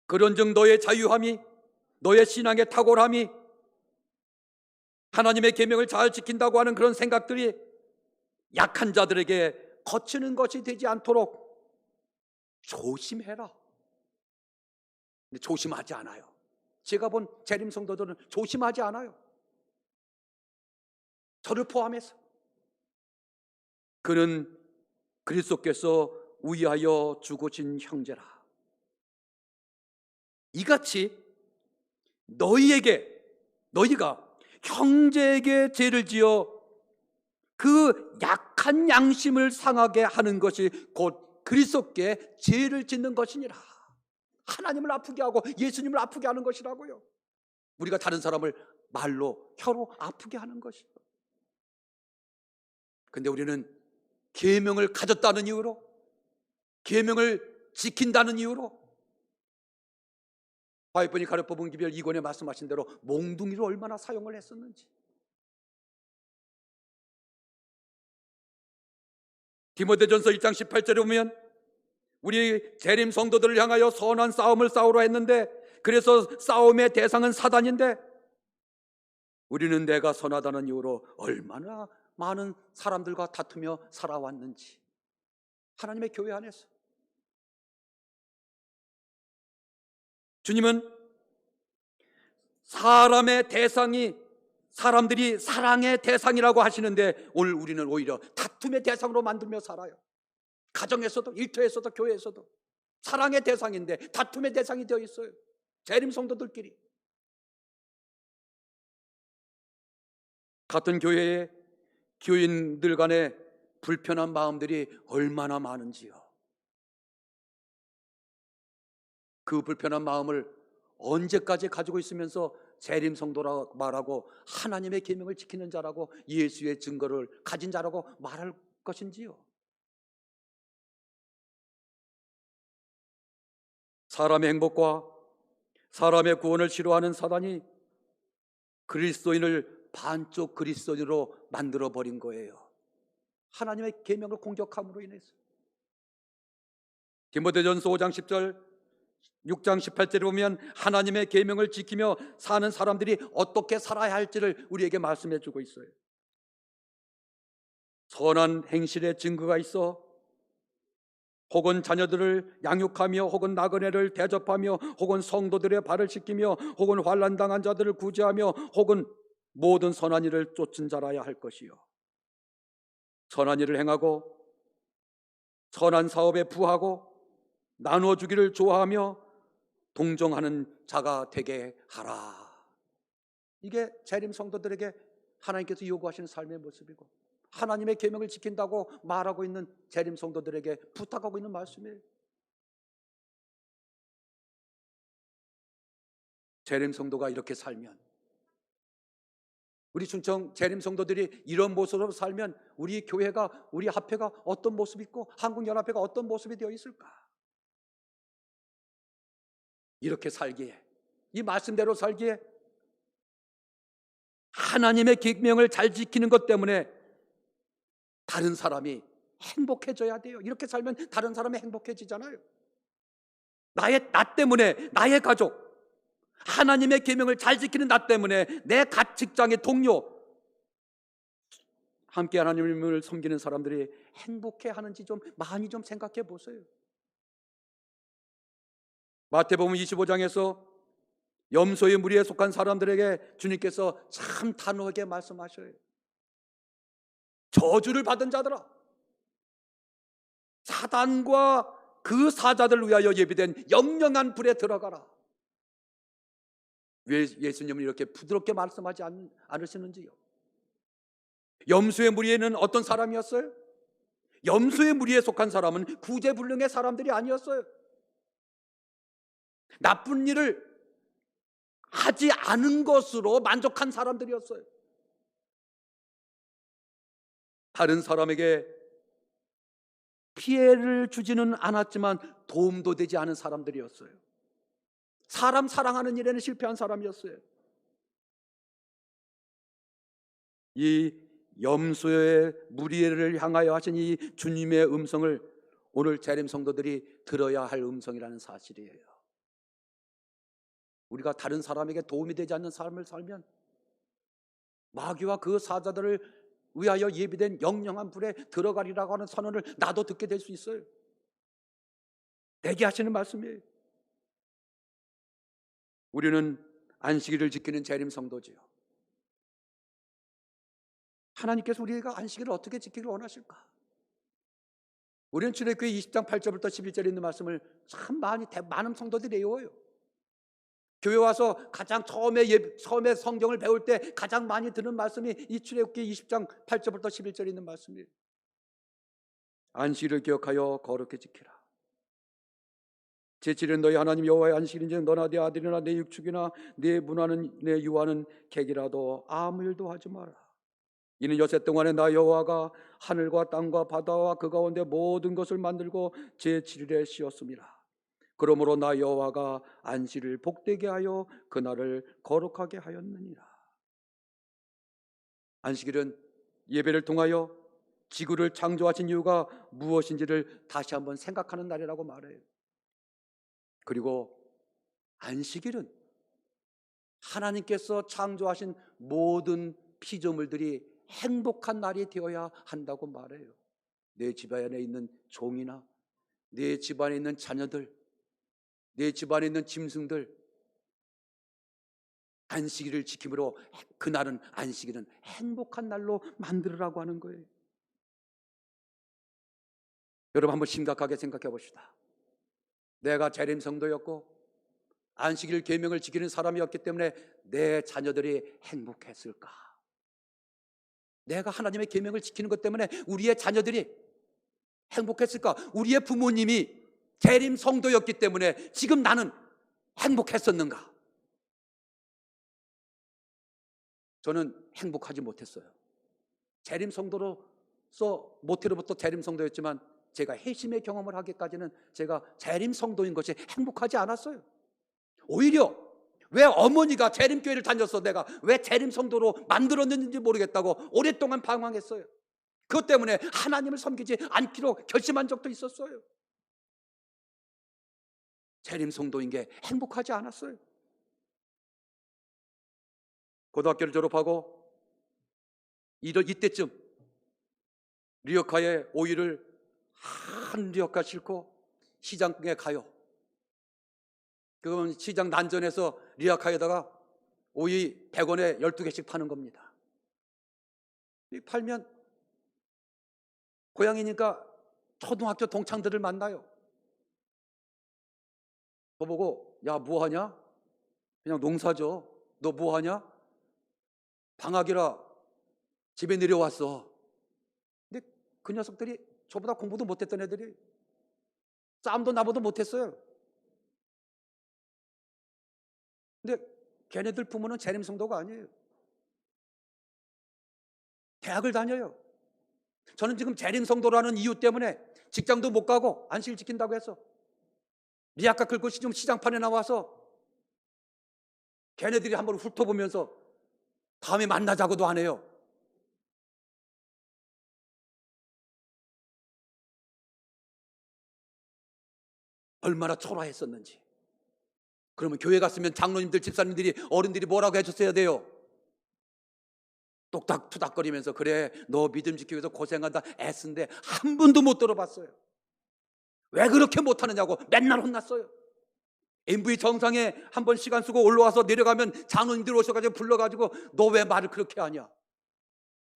그런즉 너의 자유함이, 너의 신앙의 탁월함이, 하나님의 계명을 잘 지킨다고 하는 그런 생각들이 약한 자들에게 거치는 것이 되지 않도록 조심해라. 근데 조심하지 않아요. 제가 본 재림 성도들은 조심하지 않아요. 저를 포함해서. 그는 그리스도께서 위하여 죽으신 형제라. 이같이 너희가 형제에게 죄를 지어 그 약한 양심을 상하게 하는 것이 곧 그리스도께 죄를 짓는 것이니라. 하나님을 아프게 하고 예수님을 아프게 하는 것이라고요. 우리가 다른 사람을 말로, 혀로 아프게 하는 것이요. 근데 우리는 계명을 가졌다는 이유로, 계명을 지킨다는 이유로, 바위분이 가려 뽑은 기별 2권에 말씀하신 대로 몽둥이를 얼마나 사용을 했었는지. 디모데전서 1장 18절에 보면 우리 재림 성도들을 향하여 선한 싸움을 싸우려 했는데, 그래서 싸움의 대상은 사단인데, 우리는 내가 선하다는 이유로 얼마나 많은 사람들과 다투며 살아왔는지. 하나님의 교회 안에서 주님은 사람의 대상이, 사람들이 사랑의 대상이라고 하시는데, 오늘 우리는 오히려 다툼의 대상으로 만들며 살아요. 가정에서도, 일터에서도, 교회에서도 사랑의 대상인데 다툼의 대상이 되어 있어요. 재림 성도들끼리. 같은 교회에 교인들 간에 불편한 마음들이 얼마나 많은지요. 그 불편한 마음을 언제까지 가지고 있으면서 재림 성도라고 말하고 하나님의 계명을 지키는 자라고 예수의 증거를 가진 자라고 말할 것인지요. 사람의 행복과 사람의 구원을 싫어하는 사단이 그리스도인을 반쪽 그리스도인으로 만들어 버린 거예요. 하나님의 계명을 공격함으로 인해서. 디모데전서 5장 10절, 6장 18절에 보면 하나님의 계명을 지키며 사는 사람들이 어떻게 살아야 할지를 우리에게 말씀해 주고 있어요. 선한 행실의 증거가 있어 혹은 자녀들을 양육하며, 혹은 나그네를 대접하며, 혹은 성도들의 발을 씻기며, 혹은 환난당한 자들을 구제하며, 혹은 모든 선한 일을 쫓은 자라야 할 것이요, 선한 일을 행하고 선한 사업에 부하고 나눠주기를 좋아하며 동정하는 자가 되게 하라. 이게 재림 성도들에게 하나님께서 요구하시는 삶의 모습이고, 하나님의 계명을 지킨다고 말하고 있는 재림 성도들에게 부탁하고 있는 말씀이에요. 재림 성도가 이렇게 살면, 우리 충청 재림 성도들이 이런 모습으로 살면 우리 교회가, 우리 합회가 어떤 모습이 있고 한국연합회가 어떤 모습이 되어 있을까? 이렇게 살기에, 이 말씀대로 살기에 하나님의 계명을 잘 지키는 것 때문에 다른 사람이 행복해져야 돼요. 이렇게 살면 다른 사람이 행복해지잖아요. 나 때문에 나의 가족, 하나님의 계명을 잘 지키는 나 때문에 내 직장의 동료, 함께 하나님을 섬기는 사람들이 행복해하는지 좀 많이 좀 생각해 보세요. 마태복음 25장에서 염소의 무리에 속한 사람들에게 주님께서 참 단호하게 말씀하셔요. 저주를 받은 자들아, 사단과 그 사자들을 위하여 예비된 영영한 불에 들어가라. 왜 예수님은 이렇게 부드럽게 말씀하지 않으시는지요? 염소의 무리에는 어떤 사람이었어요? 염소의 무리에 속한 사람은 구제불능의 사람들이 아니었어요. 나쁜 일을 하지 않은 것으로 만족한 사람들이었어요. 다른 사람에게 피해를 주지는 않았지만 도움도 되지 않은 사람들이었어요. 사람 사랑하는 일에는 실패한 사람이었어요. 이 염소의 무리를 향하여 하신 이 주님의 음성을 오늘 재림 성도들이 들어야 할 음성이라는 사실이에요. 우리가 다른 사람에게 도움이 되지 않는 삶을 살면 마귀와 그 사자들을 위하여 예비된 영영한 불에 들어가리라고 하는 선언을 나도 듣게 될 수 있어요. 내게 하시는 말씀이에요. 우리는 안식일을 지키는 재림 성도지요. 하나님께서 우리가 안식일을 어떻게 지키길 원하실까? 우리는 출애굽기 20장 8절부터 11절에 있는 말씀을 참 많은 성도들이 외워요. 교회 와서 가장 처음에 성경을 배울 때 가장 많이 듣는 말씀이 이 출애굽기 20장 8절부터 11절에 있는 말씀이에요. 안식일을 기억하여 거룩히 지키라. 제7일은 너희 하나님 여호와의 안식일인즉 너나 네 아들이나 내 육축이나 네 문하는 내 유하는 객이라도 아무 일도 하지 마라. 이는 여세 동안에 나 여호와가 하늘과 땅과 바다와 그 가운데 모든 것을 만들고 제7일에 쉬었습니다. 그러므로 나 여호와가 안식일을 복되게 하여 그날을 거룩하게 하였느니라. 안식일은 예배를 통하여 지구를 창조하신 이유가 무엇인지를 다시 한번 생각하는 날이라고 말해요. 그리고 안식일은 하나님께서 창조하신 모든 피조물들이 행복한 날이 되어야 한다고 말해요. 내 집안에 있는 종이나 내 집안에 있는 자녀들, 내 집안에 있는 짐승들, 안식일을 지킴으로 그날은, 안식일은 행복한 날로 만들으라고 하는 거예요. 여러분 한번 심각하게 생각해 봅시다. 내가 재림 성도였고 안식일 계명을 지키는 사람이었기 때문에 내 자녀들이 행복했을까? 내가 하나님의 계명을 지키는 것 때문에 우리의 자녀들이 행복했을까? 우리의 부모님이 재림 성도였기 때문에 지금 나는 행복했었는가? 저는 행복하지 못했어요. 재림 성도로서 모태로부터 재림 성도였지만 제가 회심의 경험을 하기까지는 제가 재림 성도인 것이 행복하지 않았어요. 오히려 왜 어머니가 재림교회를 다녔어, 내가 왜 재림 성도로 만들었는지 모르겠다고 오랫동안 방황했어요. 그것 때문에 하나님을 섬기지 않기로 결심한 적도 있었어요. 재림 성도인 게 행복하지 않았어요. 고등학교를 졸업하고 이때쯤 리어카에 오이를 한 리어카 싣고 시장에 가요. 그건 시장 난전에서 리어카에다가 오이 100원에 12개씩 파는 겁니다. 팔면 고향이니까 초등학교 동창들을 만나요. 저보고 야 뭐하냐? 그냥 농사죠. 너 뭐하냐? 방학이라 집에 내려왔어. 근데 그 녀석들이 저보다 공부도 못했던 애들이 싸움도 나보다 못했어요. 근데 걔네들 부모는 재림성도가 아니에요. 대학을 다녀요. 저는 지금 재림성도라는 이유 때문에 직장도 못 가고 안식일 지킨다고 해서 미약가 긁고 시장판에 나와서 걔네들이 한번 훑어보면서 다음에 만나자고도 안 해요. 얼마나 초라했었는지. 그러면 교회 갔으면 장로님들, 집사님들이, 어른들이 뭐라고 해줬어야 돼요? 똑딱투닥거리면서 그래 너 믿음 지키기 위해서 고생한다 애쓴데 한 번도 못 들어봤어요. 왜 그렇게 못하느냐고 맨날 혼났어요. MV 정상에 한 번 시간 쓰고 올라와서 내려가면 장로님들 오셔가지고 불러가지고 너 왜 말을 그렇게 하냐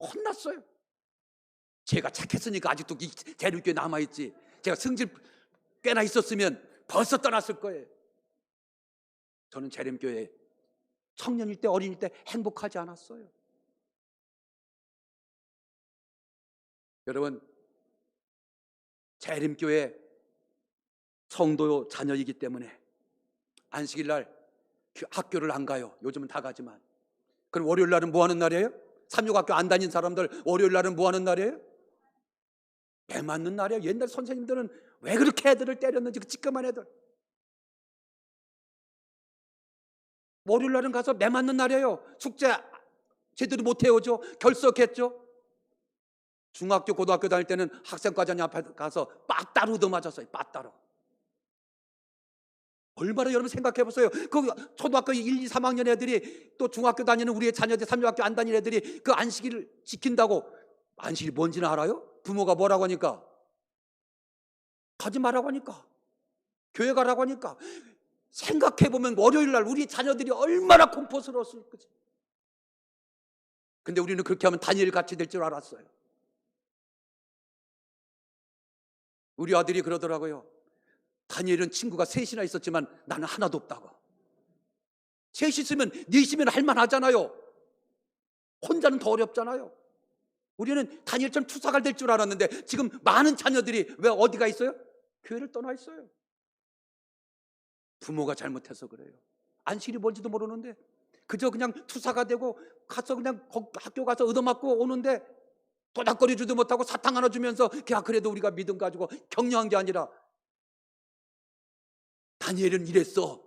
혼났어요. 제가 착했으니까 아직도 이 재림교회 남아있지. 제가 성질 꽤나 있었으면 벌써 떠났을 거예요. 저는 재림교회 청년일 때 어린일 때 행복하지 않았어요. 여러분 재림교회 성도 자녀이기 때문에 안식일 날 학교를 안 가요. 요즘은 다 가지만. 그럼 월요일 날은 뭐 하는 날이에요? 삼육학교 안 다닌 사람들 월요일 날은 뭐 하는 날이에요? 배 맞는 날이에요. 옛날 선생님들은 왜 그렇게 애들을 때렸는지 그 찌끄만 애들. 월요일 날은 가서 매 맞는 날이에요. 숙제 제대로 못 해오죠. 결석했죠. 중학교 고등학교 다닐 때는 학생과장 앞에 가서 빠따로 얻어맞았어요. 빠따로. 얼마나 여러분 생각해 보세요. 그 초등학교 1, 2, 3학년 애들이 또 중학교 다니는 우리의 자녀들 삼육학교 안 다니는 애들이 그 안식일을 지킨다고. 안식일이 뭔지는 알아요? 부모가 뭐라고 하니까? 가지 말라고 하니까. 교회 가라고 하니까. 생각해 보면 월요일 날 우리 자녀들이 얼마나 공포스러웠을 거지. 근데 우리는 그렇게 하면 다니엘 같이 될 줄 알았어요. 우리 아들이 그러더라고요. 다니엘은 친구가 셋이나 있었지만 나는 하나도 없다고. 셋이 있으면 넷이면 할만하잖아요. 혼자는 더 어렵잖아요. 우리는 다니엘처럼 투사가 될 줄 알았는데 지금 많은 자녀들이 왜 어디가 있어요? 교회를 떠나 있어요. 부모가 잘못해서 그래요. 안식일이 뭔지도 모르는데 그저 그냥 투사가 되고 가서 그냥 학교 가서 얻어맞고 오는데 도닥거리지도 못하고 사탕 하나 주면서 야 그래도 우리가 믿음 가지고 격려한 게 아니라 다니엘은 이랬어.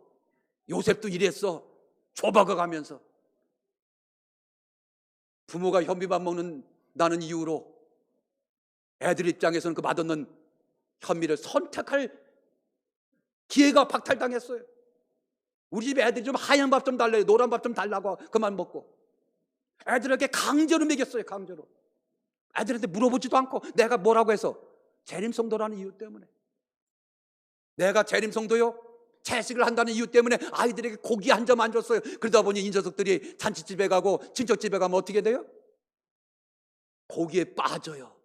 요셉도 이랬어. 좁아가 가면서 부모가 현미밥 먹는다는 이유로 애들 입장에서는 그 맛없는 현미를 선택할 기회가 박탈당했어요. 우리 집 애들이 좀 하얀 밥 좀 달래요. 노란 밥 좀 달라고 그만 먹고 애들에게 강제로 먹였어요. 강제로. 애들한테 물어보지도 않고 내가 뭐라고 해서 재림성도라는 이유 때문에 내가 재림성도요 채식을 한다는 이유 때문에 아이들에게 고기 한 점 안 줬어요. 그러다 보니 이 녀석들이 잔치집에 가고 친척집에 가면 어떻게 돼요? 고기에 빠져요.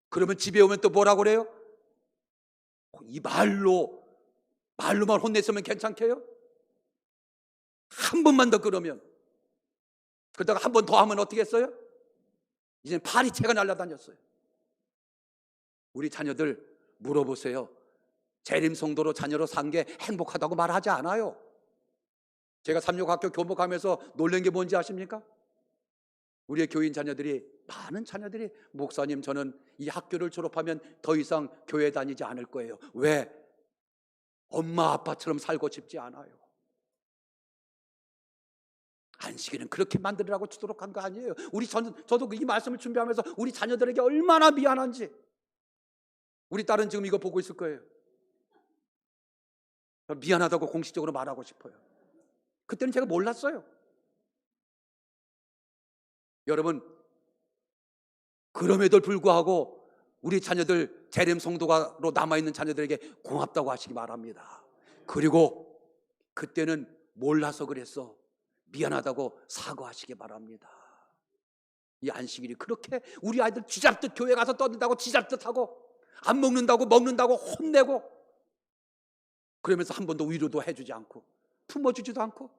그러면 집에 오면 또 뭐라고 그래요? 이 말로만 혼냈으면 괜찮게요? 한 번만 더 그러면 그러다가 한 번 더 하면 어떻게 했어요? 이제는 파리채가 날아다녔어요. 우리 자녀들 물어보세요. 재림성도로 자녀로 산 게 행복하다고 말하지 않아요. 제가 삼육학교 교목하면서 놀란 게 뭔지 아십니까? 우리의 교인 자녀들이 많은 자녀들이 목사님 저는 이 학교를 졸업하면 더 이상 교회 다니지 않을 거예요. 왜? 엄마 아빠처럼 살고 싶지 않아요. 안식일은 그렇게 만들라고 주도록 한 거 아니에요. 저도 이 말씀을 준비하면서 우리 자녀들에게 얼마나 미안한지. 우리 딸은 지금 이거 보고 있을 거예요. 미안하다고 공식적으로 말하고 싶어요. 그때는 제가 몰랐어요. 여러분 그럼에도 불구하고 우리 자녀들 재림 성도가로 남아있는 자녀들에게 고맙다고 하시기 바랍니다. 그리고 그때는 몰라서 그랬어. 미안하다고 사과하시기 바랍니다. 이 안식일이 그렇게 우리 아이들 쥐잡듯 교회 가서 떠든다고 쥐잡듯 하고 안 먹는다고 혼내고, 그러면서 한 번도 위로도 해주지 않고 품어주지도 않고,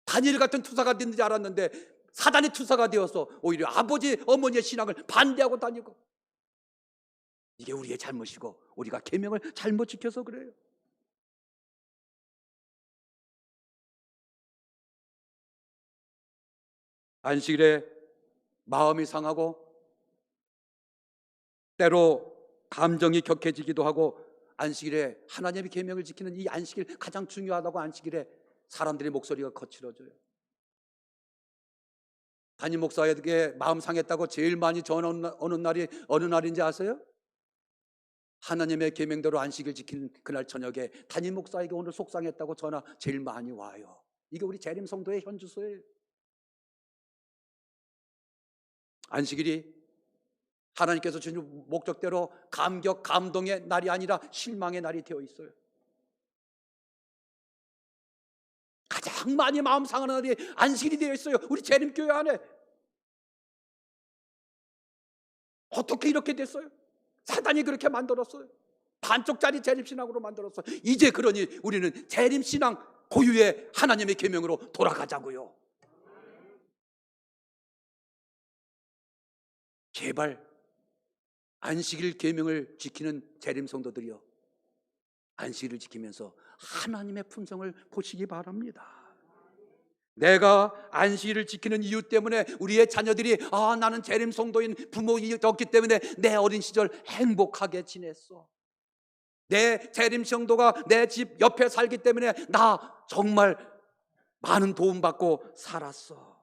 다니엘 같은 투사가 됐는지 알았는데 사단의 투사가 되어서 오히려 아버지 어머니의 신앙을 반대하고 다니고, 이게 우리의 잘못이고 우리가 계명을 잘못 지켜서 그래요. 안식일에 마음이 상하고 때로 감정이 격해지기도 하고, 안식일에 하나님의 계명을 지키는 이 안식일 가장 중요하다고 안식일에 사람들의 목소리가 거칠어져요. 담임 목사에게 마음 상했다고 제일 많이 전하는 날이 어느 날인지 아세요? 하나님의 계명대로 안식일 지키는 그날 저녁에 담임 목사에게 오늘 속상했다고 전화 제일 많이 와요. 이게 우리 재림 성도의 현주소예요. 안식일이 하나님께서 주신 목적대로 감격, 감동의 날이 아니라 실망의 날이 되어 있어요. 가장 많이 마음 상하는 날이 안식일이 되어 있어요. 우리 재림교회 안에. 어떻게 이렇게 됐어요? 사단이 그렇게 만들었어요. 반쪽짜리 재림신앙으로 만들었어요. 이제 그러니 우리는 재림신앙 고유의 하나님의 계명으로 돌아가자고요. 제발 안식일 계명을 지키는 재림 성도들이요, 안식일을 지키면서 하나님의 품성을 보시기 바랍니다. 내가 안식일을 지키는 이유 때문에 우리의 자녀들이 나는 재림 성도인 부모였기 때문에 내 어린 시절 행복하게 지냈어. 내 재림 성도가 내 집 옆에 살기 때문에 나 정말 많은 도움받고 살았어.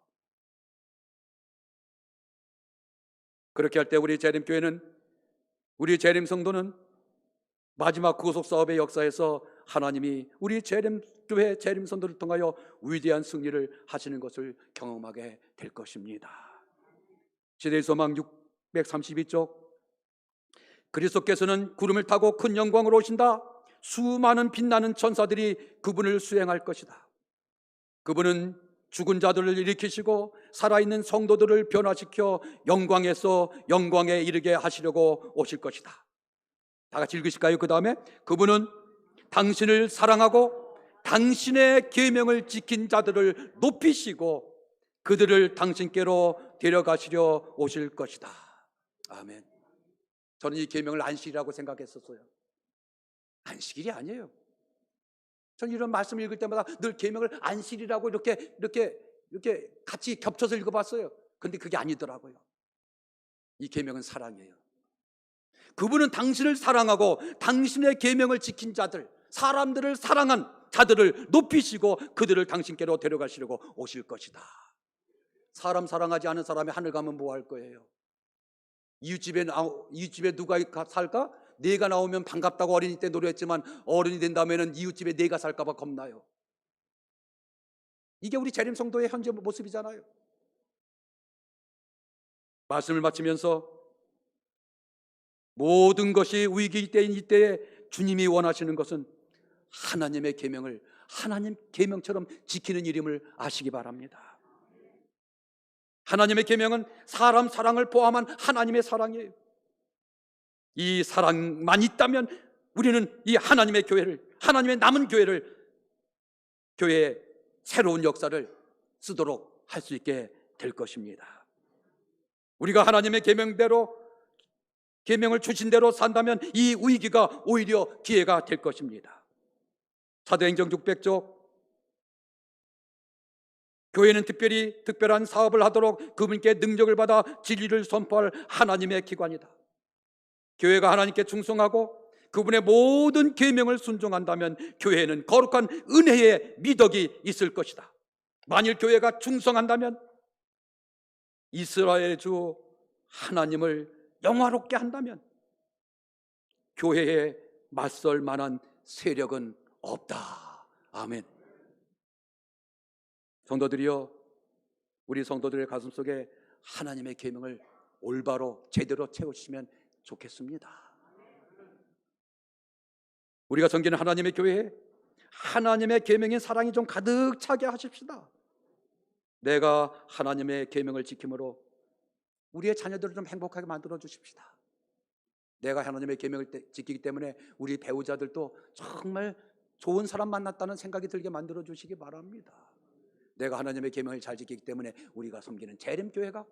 그렇게 할 때 우리 재림교회는, 우리 재림 성도는 마지막 구속사업의 역사에서 하나님이 우리 재림교회 재림 성도를 통하여 위대한 승리를 하시는 것을 경험하게 될 것입니다. 시대의 소망 632쪽. 그리스도께서는 구름을 타고 큰 영광으로 오신다. 수많은 빛나는 천사들이 그분을 수행할 것이다. 그분은 죽은 자들을 일으키시고 살아있는 성도들을 변화시켜 영광에서 영광에 이르게 하시려고 오실 것이다. 다 같이 읽으실까요? 그 다음에 그분은 당신을 사랑하고 당신의 계명을 지킨 자들을 높이시고 그들을 당신께로 데려가시려 오실 것이다. 아멘. 저는 이 계명을 안식이라고 생각했었어요. 안식일이 아니에요. 저는 이런 말씀 읽을 때마다 늘 계명을 안식이라고 이렇게 같이 겹쳐서 읽어봤어요. 근데 그게 아니더라고요. 이 계명은 사랑이에요. 그분은 당신을 사랑하고 당신의 계명을 지킨 자들, 사람들을 사랑한 자들을 높이시고 그들을 당신께로 데려가시려고 오실 것이다. 사람 사랑하지 않은 사람이 하늘 가면 뭐 할 거예요? 이웃집에 누가 살까? 내가 나오면 반갑다고 어린이 때 노래했지만 어른이 된 다음에는 이웃집에 내가 살까 봐 겁나요. 이게 우리 재림 성도의 현재 모습이잖아요. 말씀을 마치면서 모든 것이 위기 때인 이때에 주님이 원하시는 것은 하나님의 계명을 하나님 계명처럼 지키는 일임을 아시기 바랍니다. 하나님의 계명은 사람 사랑을 포함한 하나님의 사랑이에요. 이 사랑만 있다면 우리는 이 하나님의 교회를, 하나님의 남은 교회를, 교회의 새로운 역사를 쓰도록 할 수 있게 될 것입니다. 우리가 하나님의 계명대로, 계명을 주신 대로 산다면 이 위기가 오히려 기회가 될 것입니다. 사도행전 600쪽. 교회는 특별히 특별한 사업을 하도록 그분께 능력을 받아 진리를 선포할 하나님의 기관이다. 교회가 하나님께 충성하고 그분의 모든 계명을 순종한다면 교회에는 거룩한 은혜의 미덕이 있을 것이다. 만일 교회가 충성한다면, 이스라엘의 주 하나님을 영화롭게 한다면 교회에 맞설 만한 세력은 없다. 아멘. 성도들이여, 우리 성도들의 가슴 속에 하나님의 계명을 올바로 제대로 채우시면 좋겠습니다. 우리가 섬기는 하나님의 교회에 하나님의 계명인 사랑이 좀 가득 차게 하십시다. 내가 하나님의 계명을 지킴으로 우리의 자녀들을 좀 행복하게 만들어 주십시다. 내가 하나님의 계명을 지키기 때문에 우리 배우자들도 정말 좋은 사람 만났다는 생각이 들게 만들어 주시기 바랍니다. 내가 하나님의 계명을 잘 지키기 때문에 우리가 섬기는 재림교회가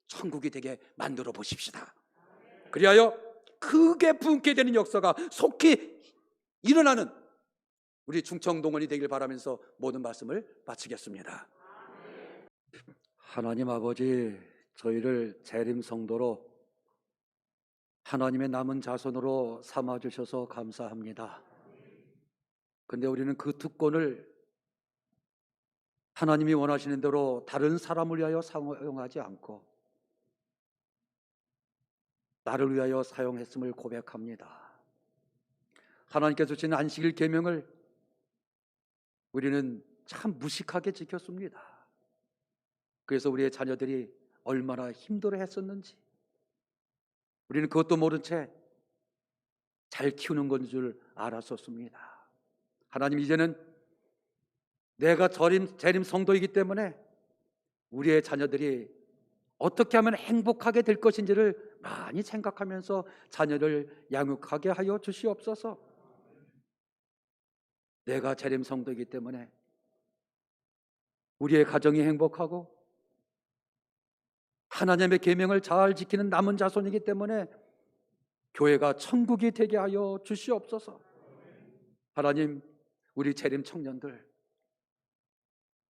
천국이 되게 만들어 보십시다. 그리하여 크게 분께 되는 역사가 속히 일어나는 우리 충청동원이 되길 바라면서 모든 말씀을 마치겠습니다. 하나님 아버지, 저희를 재림 성도로 하나님의 남은 자손으로 삼아주셔서 감사합니다. 근데 우리는 그 특권을 하나님이 원하시는 대로 다른 사람을 위하여 사용하지 않고 나를 위하여 사용했음을 고백합니다. 하나님께서 주신 안식일 계명을 우리는 참 무식하게 지켰습니다. 그래서 우리의 자녀들이 얼마나 힘들어했었는지 우리는 그것도 모른 채 잘 키우는 건 줄 알았었습니다. 하나님, 이제는 내가 재림 성도이기 때문에 우리의 자녀들이 어떻게 하면 행복하게 될 것인지를 많이 생각하면서 자녀를 양육하게 하여 주시옵소서. 내가 재림 성도이기 때문에 우리의 가정이 행복하고 하나님의 계명을 잘 지키는 남은 자손이기 때문에 교회가 천국이 되게 하여 주시옵소서. 하나님, 우리 재림 청년들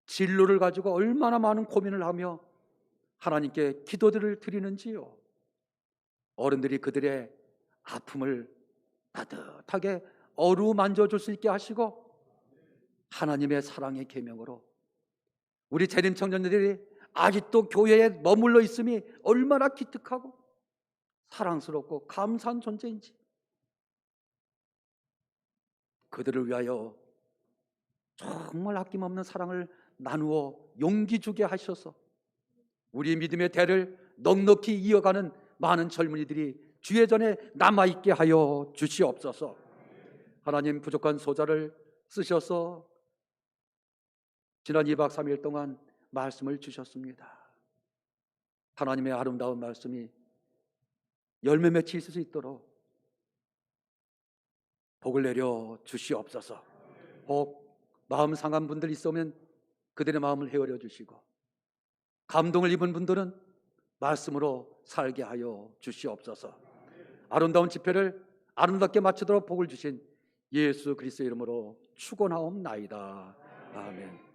진로를 가지고 얼마나 많은 고민을 하며 하나님께 기도들을 드리는지요. 어른들이 그들의 아픔을 따뜻하게 어루만져 줄 수 있게 하시고 하나님의 사랑의 계명으로 우리 재림 청년들이 아직도 교회에 머물러 있음이 얼마나 기특하고 사랑스럽고 감사한 존재인지 그들을 위하여 정말 아낌없는 사랑을 나누어 용기 주게 하셔서 우리 믿음의 대를 넉넉히 이어가는 많은 젊은이들이 주의 전에 남아있게 하여 주시옵소서. 하나님, 부족한 소자를 쓰셔서 지난 2박 3일 동안 말씀을 주셨습니다. 하나님의 아름다운 말씀이 열매 맺힐 수 있도록 복을 내려 주시옵소서. 혹 마음 상한 분들 있으면 그들의 마음을 헤아려 주시고 감동을 입은 분들은 말씀으로 살게 하여 주시옵소서. 아름다운 집회를 아름답게 마치도록 복을 주신 예수 그리스도의 이름으로 축원하옵나이다. 아멘.